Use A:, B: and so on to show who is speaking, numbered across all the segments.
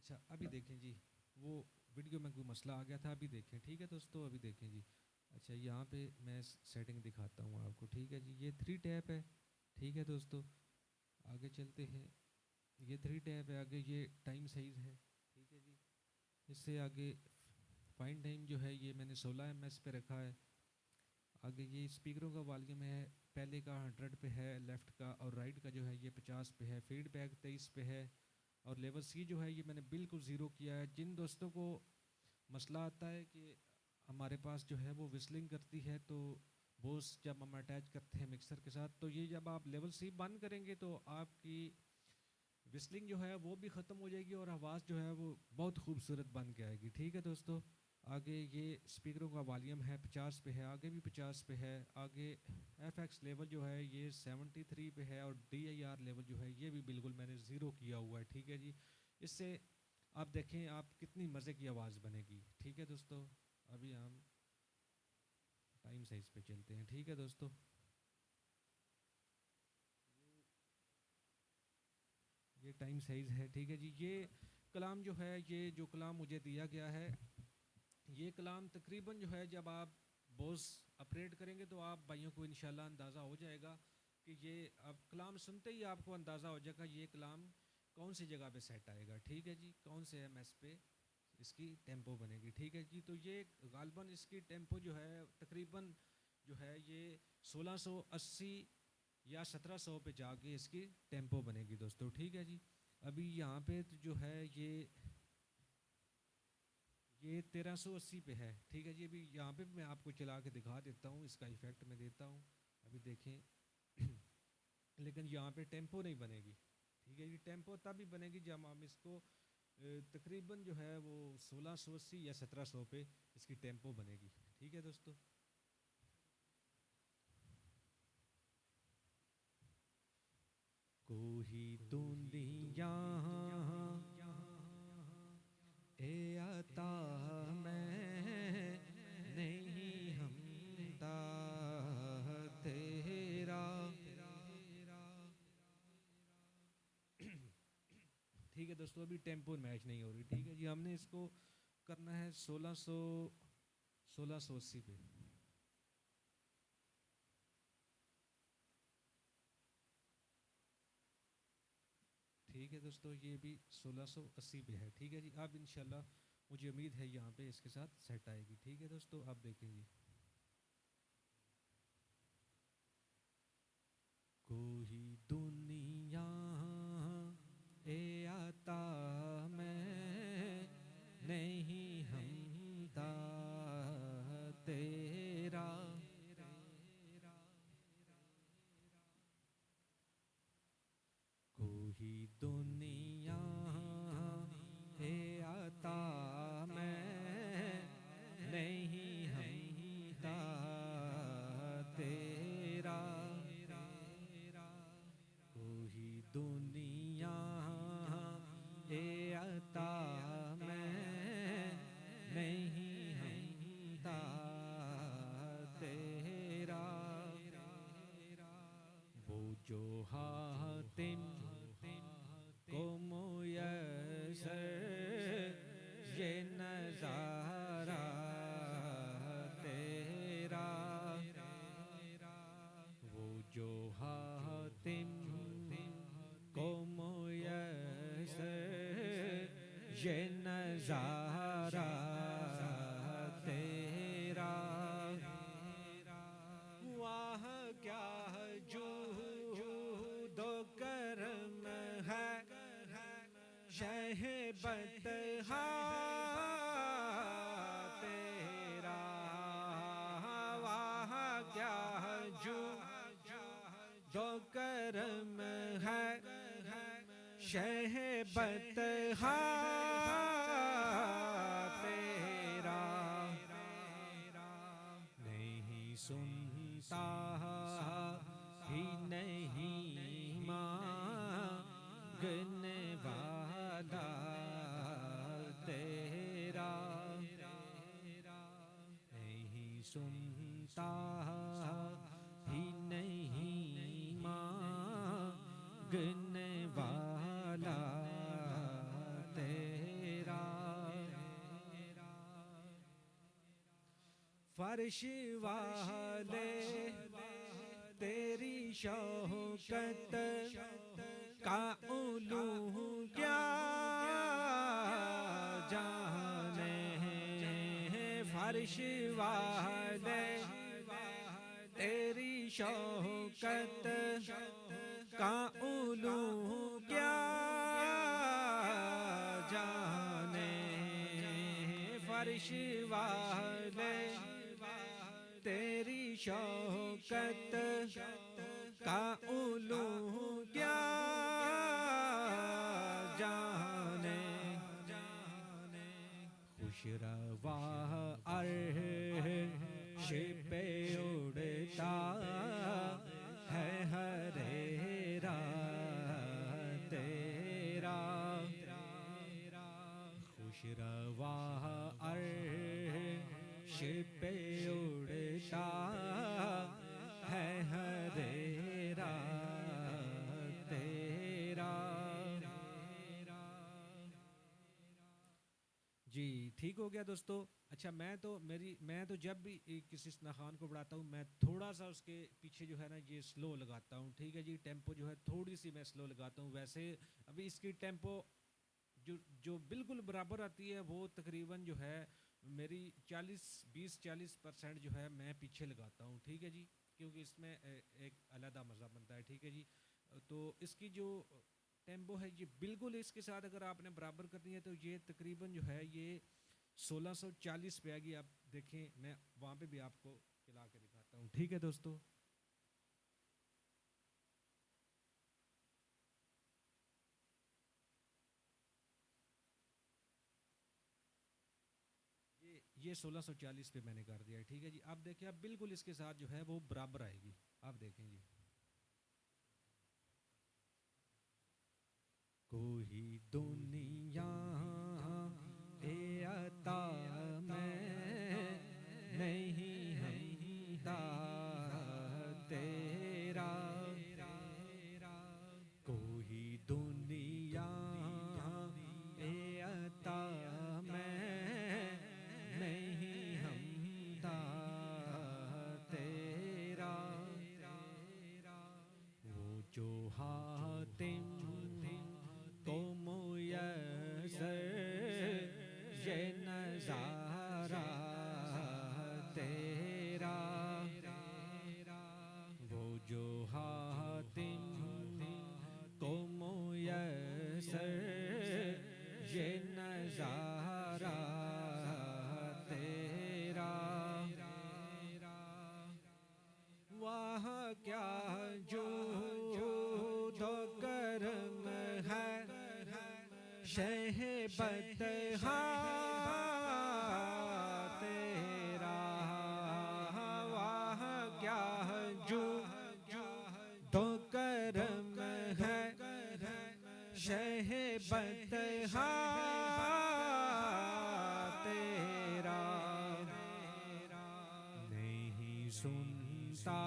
A: अच्छा अभी देखें जी, वो वीडियो में कोई मसला आ गया था, अभी देखें। ठीक है दोस्तों, अभी देखें जी। अच्छा यहाँ पे मैं सेटिंग दिखाता हूँ आपको। ठीक है जी, ये 3 टैप है। ठीक है दोस्तों, आगे चलते हैं। ये 3 टैप है, आगे ये टाइम साइज़ है। ठीक है जी, इससे आगे फाइन टाइम जो है ये मैंने 16 ms पे रखा है। आगे ये स्पीकरों का वॉल्यूम है, पहले का 100 पे है लेफ़्ट का, और राइट का जो है ये 50 पे है। फीडबैक 23 पे है। और लेवल सी जो है ये मैंने बिल्कुल ज़ीरो किया है। जिन दोस्तों को मसला आता है कि हमारे पास जो है वो विस्लिंग करती है, तो बोस जब हम अटैच करते हैं मिक्सर के साथ, तो ये जब आप लेवल सी बंद करेंगे तो आपकी विस्लिंग जो है वो भी ख़त्म हो जाएगी और आवाज़ जो है वो बहुत खूबसूरत बन के आएगी। ठीक है दोस्तों, आगे ये स्पीकरों का वॉल्यूम है 50 पे है, आगे भी 50 पे है। आगे FX लेवल जो है ये 73 पे है, और DIR लेवल जो है ये भी बिल्कुल मैंने ज़ीरो किया हुआ है। ठीक है जी, इससे आप देखें आप कितनी मज़े की आवाज़ बनेगी। ठीक है दोस्तों, अभी हम टाइम साइज़ पे चलते हैं। ठीक है दोस्तों, ये टाइम साइज़ है। ठीक है जी, ये कलाम जो है, ये जो कलाम मुझे दिया गया है, ये कलाम तकरीबन जो है जब आप बोस ऑपरेट करेंगे तो आप भाइयों को इंशाल्लाह अंदाज़ा हो जाएगा कि ये अब कलाम सुनते ही आपको अंदाज़ा हो जाएगा ये कलाम कौन सी जगह पे सेट आएगा। ठीक है जी, कौन से MS पे इसकी टेम्पो बनेगी। ठीक है जी, तो ये गालबन इसकी टेम्पो जो है तकरीबन जो है ये 1680 या 1700 पे जाके इसकी टेम्पो बनेगी दोस्तों। ठीक है जी, अभी यहाँ पे तो जो है ये 1380 पे है। ठीक है जी, अभी यहाँ पे मैं आपको चला के दिखा देता हूँ, इसका इफ़ेक्ट मैं देता हूँ। अभी देखें लेकिन यहाँ पे टेम्पो नहीं बनेगी। ठीक है जी, टेम्पो तभी बनेगी जब हम इसको तकरीबन जो है वो 1680 या 1700 पे इसकी टेम्पो बनेगी। ठीक है दोस्तों, कोई दुनिया ए आता मैं नहीं हमदा तेरा। ठीक है दोस्तों, अभी टेम्पो मैच नहीं हो रही। ठीक है जी, हमने इसको करना है 1680 पे। ठीक है दोस्तों, ये भी 1680 पे है। ठीक है जी, अब इंशाल्लाह मुझे उम्मीद है यहाँ पे इसके साथ सेट आएगी। ठीक है दोस्तों, आप देखें जी। कोई दुनिया ए आता मैं नहीं हमदा तेरा। कोई दुनिया है आता मैं नहीं हमदा तेरा। कोई दुनिया है आता मैं नहीं हमदा तेरा। वो जो हातिम को मुयस्सर ये नज़ारा तेरा। वो जो हातिम को मुयस्सर ये नज़ारा तेरा। वाह क्या जूदो करम है शहबतहा तेरा। वाह क्या जूदो करम है शहबतहा तेरा। नहीं सुनता ही नहीं मांगने वाला तेरा। नहीं सुनता ही नहीं मांगने वाला तेरा। फर्श वाले तेरी शौकत का उलू क्या जाने, फर्श वाले तेरी शौकत का उलू क्या जाने, फर्श वाले तेरी शौकत का उलू क्या जाने। खुश रवा अर्श पे उड़ता है हरेरा तेरा, खुश रवा अर्श पे उड़ता है हरेरा तेरा। जी ठीक हो गया दोस्तों। अच्छा मैं तो जब भी किसी स्नाखान को पढ़ाता हूँ मैं थोड़ा सा उसके पीछे जो है ना ये स्लो लगाता हूँ, ठीक है जी। टेम्पो जो है थोड़ी सी मैं स्लो लगाता हूँ। वैसे अभी इसकी टेम्पो जो बिल्कुल बराबर आती है वो तकरीबन जो है मेरी 20-40% जो है मैं पीछे लगाता हूँ, ठीक है जी, क्योंकि इसमें एक अलग मज़ा बनता है, ठीक है जी। तो इसकी जो टेम्पो है ये बिल्कुल इसके साथ अगर आपने बराबर करनी है तो ये तकरीबन जो है ये 1640 पे आएगी। आप देखें मैं वहाँ पे भी आपको चला के दिखाता हूँ, ठीक है दोस्तों। ये 1640 पे मैंने कर दिया है, ठीक है जी। आप देखिए आप बिल्कुल इसके साथ जो है वो बराबर आएगी, आप देखें जी। कोई दुनिया ए अता मैं नहीं हमदा तेरा, कोई दुनिया ए अता मैं नहीं हमदा तेरा। वो जो हातिम को मुयस्सर ये नज़ारा तेरा, वो जो हातिम को मुयस्सर ये नज़ारा तेरा। वहाँ क्या जो दो करम है शहबतहा तेरा, वहाँ क्या जो दो करम है शहबतहा तेरा। नहीं सुनता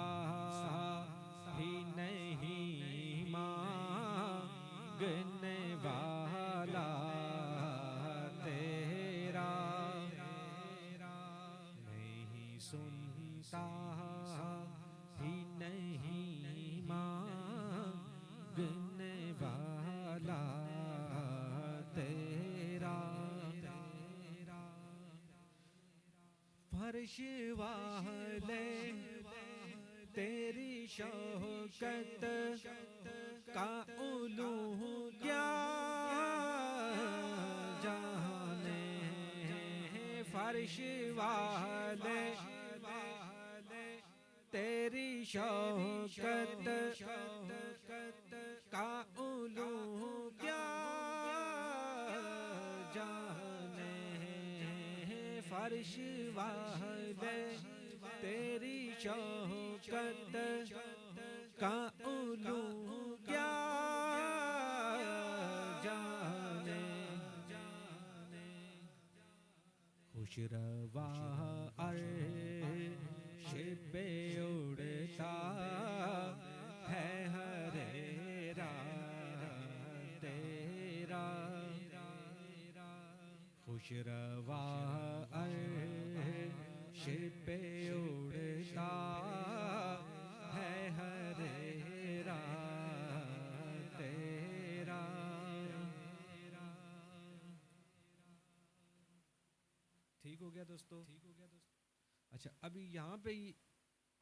A: ही नहीं मांगने वाला तेरा, नहीं सुनता ही नहीं मांगने वाला तेरा। फर्श वाले तेरी शौकत का उलू क्या जाने, फर्श वाले तेरी शौकत का उलू क्या जाने, फर्श वाले तेरी शौकत का उलू क्या जाने। खुश रवा अर्श पे उड़ता है हरेरा तेरा, खुश रवा अर्श पे उड़ता है हरेरा तेरा। ठीक हो गया दोस्तों? अच्छा, अभी यहाँ पे ही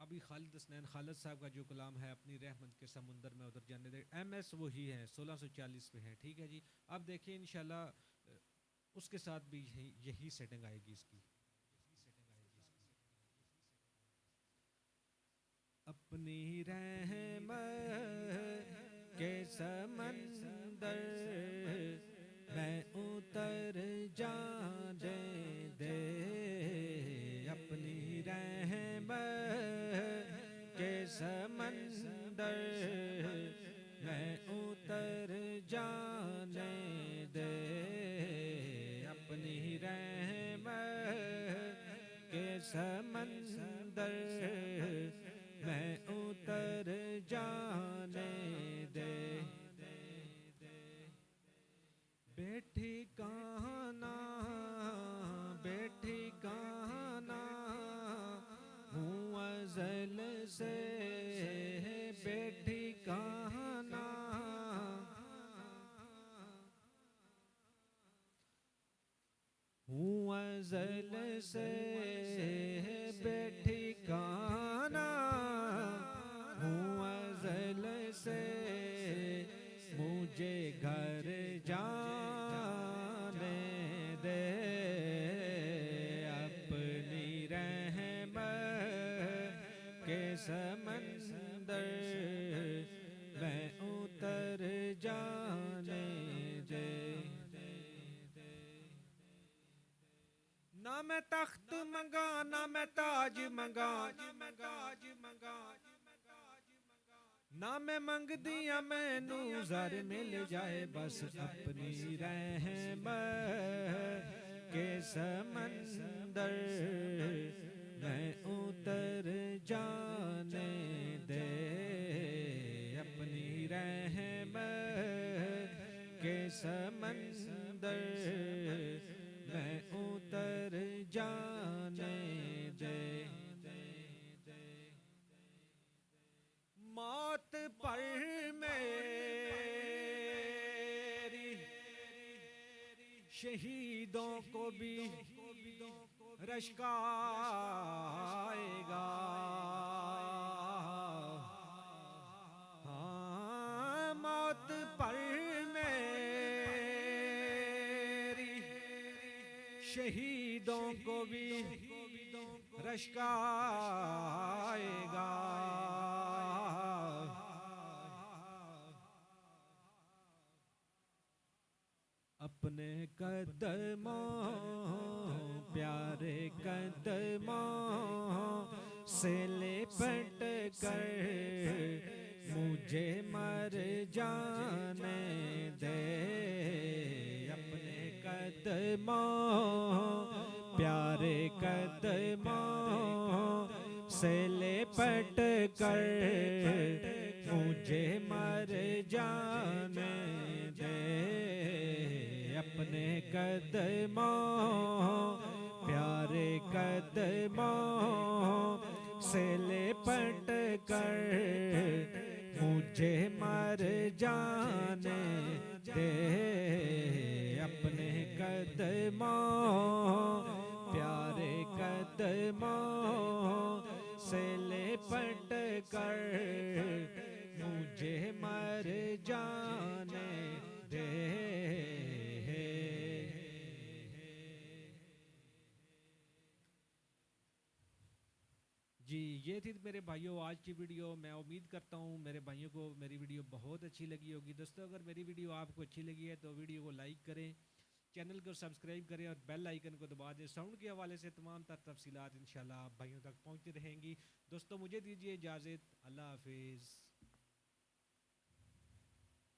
A: अभी खालिद हसनैन खालिद साहब का जो कलाम है, अपनी रहमत के समुंदर में उधर जाने दे, MS वही है, 1640 पे है। ठीक है जी, अब देखिए इंशाल्लाह उसके साथ भी यही सेटिंग आएगी इसकी। अपनी रहमत के समंदर मैं उतर जाने दे, अपनी रहमत के समंदर मैं उतर जाने दे, अपनी रहमत के समंदर मैं उतर जाने दे। बैठी कहना बैठी कहना हूँ अज़ल से, बैठी कहना हूँ अज़ल से, बैठी कहना हूँ अज़ल से, मुझे घर जाने दे, अपनी रहमत के समंदर मैं उतर जाने दे। ना मैं तख्त मंगा ना मैं ताज मंगा, ना मैं मंग दिया मैनू ज़र मिल जाए, बस अपनी रहमत के समंदर मैं उतर जाने दे, अपनी रहमत के समंदर मैं उतर जाने दे। मौत पर मेरी शहीदों को भी रश्क आएगा, हाँ मौत पर मेरी शहीदों को भी रश्क आएगा, अपने कदमों प्यारे कदमों से लिपट कर मुझे मर जाने दे, अपने कदमों प्यारे कदमों से लिपट कर मुझे मर जाने दे, अपने कदमों प्यारे कदमों से लिपट कर मुझे मर जाने दे, अपने कदमों प्यारे कदमों से लिपट कर मुझे मर जाने दे। जी ये थी मेरे भाइयों आज की वीडियो। मैं उम्मीद करता हूँ मेरे भाइयों को मेरी वीडियो बहुत अच्छी लगी होगी। दोस्तों अगर मेरी वीडियो आपको अच्छी लगी है तो वीडियो को लाइक करें, चैनल को सब्सक्राइब करें और बेल आइकन को दबा दें। साउंड के हवाले से तमाम तफसीलात इंशाल्लाह आप भाइयों तक पहुँचती रहेंगी। दोस्तों मुझे दीजिए इजाज़त, अल्लाह हाफिज़।